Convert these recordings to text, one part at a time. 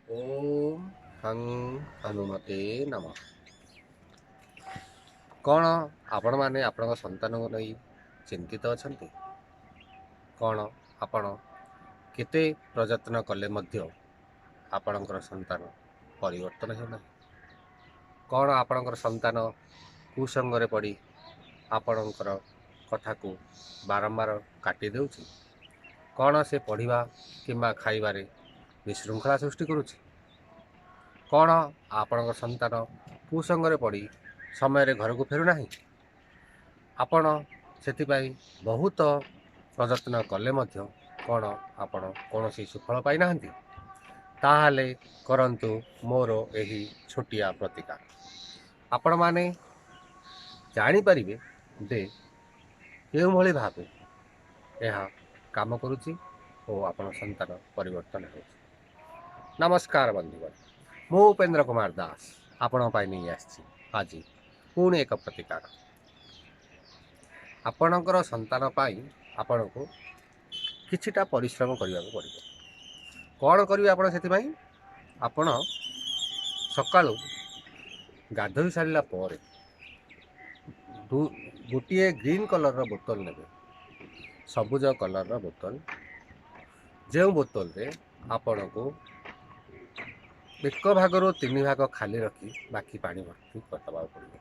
ଓମ୍ ହଂ ହନୁମତେ ନମଃ। କ'ଣ ଆପଣମାନେ ଆପଣଙ୍କ ସନ୍ତାନଙ୍କୁ ନେଇ ଚିନ୍ତିତ ଅଛନ୍ତି? କ'ଣ ଆପଣ କେତେ ପ୍ରଯତ୍ନ କଲେ ମଧ୍ୟ ଆପଣଙ୍କର ସନ୍ତାନ ପରିବର୍ତ୍ତନ ହେଉନାହିଁ? କ'ଣ ଆପଣଙ୍କର ସନ୍ତାନ କୁସଙ୍ଗରେ ପଡ଼ି ଆପଣଙ୍କର କଥାକୁ ବାରମ୍ବାର କାଟି ଦେଉଛି? କ'ଣ ସେ ପଢ଼ିବା କିମ୍ବା ଖାଇବାରେ ବିଶୃଙ୍ଖଳା ସୃଷ୍ଟି କରୁଛି? କ'ଣ ଆପଣଙ୍କ ସନ୍ତାନ କୁସଙ୍ଗରେ ପଡ଼ି ସମୟରେ ଘରକୁ ଫେରୁନାହିଁ? ଆପଣ ସେଥିପାଇଁ ବହୁତ ପ୍ରଯତ୍ନ କଲେ ମଧ୍ୟ କ'ଣ ଆପଣ କୌଣସି ସୁଫଳ ପାଇନାହାନ୍ତି? ତାହେଲେ କରନ୍ତୁ ମୋର ଏହି ଛୋଟିଆ ପ୍ରତିକାର। ଆପଣମାନେ ଜାଣିପାରିବେ ଯେ କେଉଁଭଳି ଭାବେ ଏହା କାମ କରୁଛି ଓ ଆପଣଙ୍କ ସନ୍ତାନ ପରିବର୍ତ୍ତନ ହେଉଛି। ନମସ୍କାର ବନ୍ଧୁଗଣ, ମୁଁ ଉପେନ୍ଦ୍ର କୁମାର ଦାସ ଆପଣଙ୍କ ପାଇଁ ନେଇ ଆସିଛି ଆଜି ପୁଣି ଏକ ପ୍ରତିକାର। ଆପଣଙ୍କର ସନ୍ତାନ ପାଇଁ ଆପଣଙ୍କୁ କିଛିଟା ପରିଶ୍ରମ କରିବାକୁ ପଡ଼ିବ। କ'ଣ କରିବେ ଆପଣ ସେଥିପାଇଁ? ଆପଣ ସକାଳୁ ଗାଧୋଇ ସାରିଲା ପରେ ଗୋଟିଏ ଗ୍ରୀନ୍ କଲର୍ର ବୋତଲ ନେବେ, ସବୁଜ କଲର୍ର ବୋତଲ, ଯେଉଁ ବୋତଲରେ ଆପଣଙ୍କୁ 1 ଭାଗରୁ 3 ଭାଗ ଖାଲି ରଖି ବାକି ପାଣି ଭର୍ତ୍ତି କରିଦେବାକୁ ପଡ଼ିବ।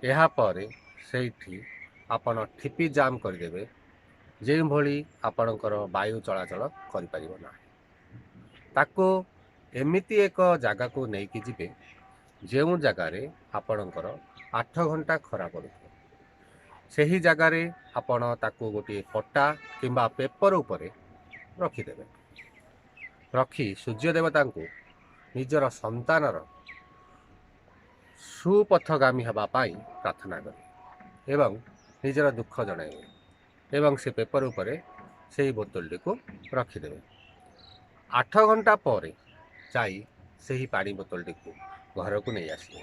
ଏହାପରେ ସେଇଠି ଆପଣ ଠିପି ଜାମ୍ କରିଦେବେ, ଯେଉଁଭଳି ଆପଣଙ୍କର ବାୟୁ ଚଳାଚଳ କରିପାରିବ ନାହିଁ। ତାକୁ ଏମିତି ଏକ ଜାଗାକୁ ନେଇକି ଯିବେ ଯେଉଁ ଜାଗାରେ ଆପଣଙ୍କର 8 ଘଣ୍ଟା ଖରା ପଡ଼ୁଥିବ। ସେହି ଜାଗାରେ ଆପଣ ତାକୁ ଗୋଟିଏ ପଟା କିମ୍ବା ପେପର ଉପରେ ରଖିଦେବେ। ରଖି ସୂର୍ଯ୍ୟ ଦେବତାଙ୍କୁ ନିଜର ସନ୍ତାନର ସୁପଥଗାମୀ ହେବା ପାଇଁ ପ୍ରାର୍ଥନା କରିବେ ଏବଂ ନିଜର ଦୁଃଖ ଜଣାଇବେ ଏବଂ ସେ ପେପର ଉପରେ ସେହି ବୋତଲଟିକୁ ରଖିଦେବେ। 8 ଘଣ୍ଟା ପରେ ଯାଇ ସେହି ପାଣି ବୋତଲଟିକୁ ଘରକୁ ନେଇ ଆସିବେ।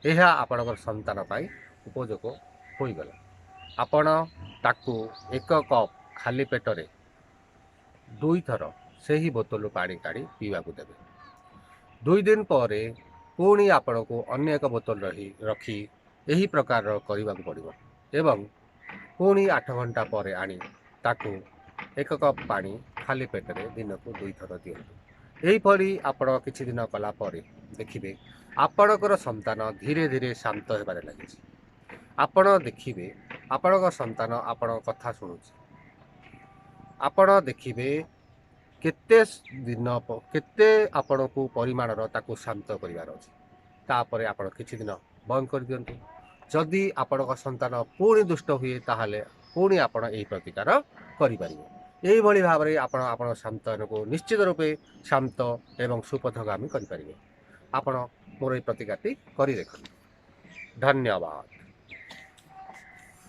ଏହା ଆପଣଙ୍କର ସନ୍ତାନ ପାଇଁ ଉପଯୋଗ ହୋଇଗଲା। ଆପଣ ତାକୁ 1 କପ୍ ଖାଲି ପେଟରେ 2 ଥର ସେହି ବୋତଲରୁ ପାଣି କାଢ଼ି ପିଇବାକୁ ଦେବେ। 2 ଦିନ ପରେ ପୁଣି ଆପଣଙ୍କୁ ଅନ୍ୟ ଏକ ବୋତଲ ରଖି ଏହି ପ୍ରକାରର କରିବାକୁ ପଡ଼ିବ ଏବଂ ପୁଣି 8 ଘଣ୍ଟା ପରେ ଆଣି ତାକୁ 1 କପ୍ ପାଣି ଖାଲି ପେଟରେ ଦିନକୁ 2 ଥର ଦିଅନ୍ତୁ। ଏହିପରି ଆପଣ କିଛି ଦିନ କଲା ପରେ ଦେଖିବେ ଆପଣଙ୍କର ସନ୍ତାନ ଧୀରେ ଧୀରେ ଶାନ୍ତ ହେବାରେ ଲାଗିଛି। ଆପଣ ଦେଖିବେ ଆପଣଙ୍କ ସନ୍ତାନ ଆପଣଙ୍କ କଥା ଶୁଣୁଛି। ଆପଣ ଦେଖିବେ କେତେ ଆପଣଙ୍କୁ ପରିମାଣର ତାକୁ ଶାନ୍ତ କରିବାର ଅଛି। ତାପରେ ଆପଣ କିଛି ଦିନ ବନ୍ଦ କରିଦିଅନ୍ତୁ। ଯଦି ଆପଣଙ୍କ ସନ୍ତାନ ପୁଣି ଦୁଷ୍ଟ ହୁଏ ତାହେଲେ ପୁଣି ଆପଣ ଏହି ପ୍ରତିକାର କରିପାରିବେ। ଏହିଭଳି ଭାବରେ ଆପଣ ଆପଣଙ୍କ ସନ୍ତାନକୁ ନିଶ୍ଚିତ ରୂପେ ଶାନ୍ତ ଏବଂ ସୁପଥଗାମୀ କରିପାରିବେ। ଆପଣ ମୋର ଏହି ପ୍ରତିକାରଟି କରି ଦେଖନ୍ତୁ। ଧନ୍ୟବାଦ।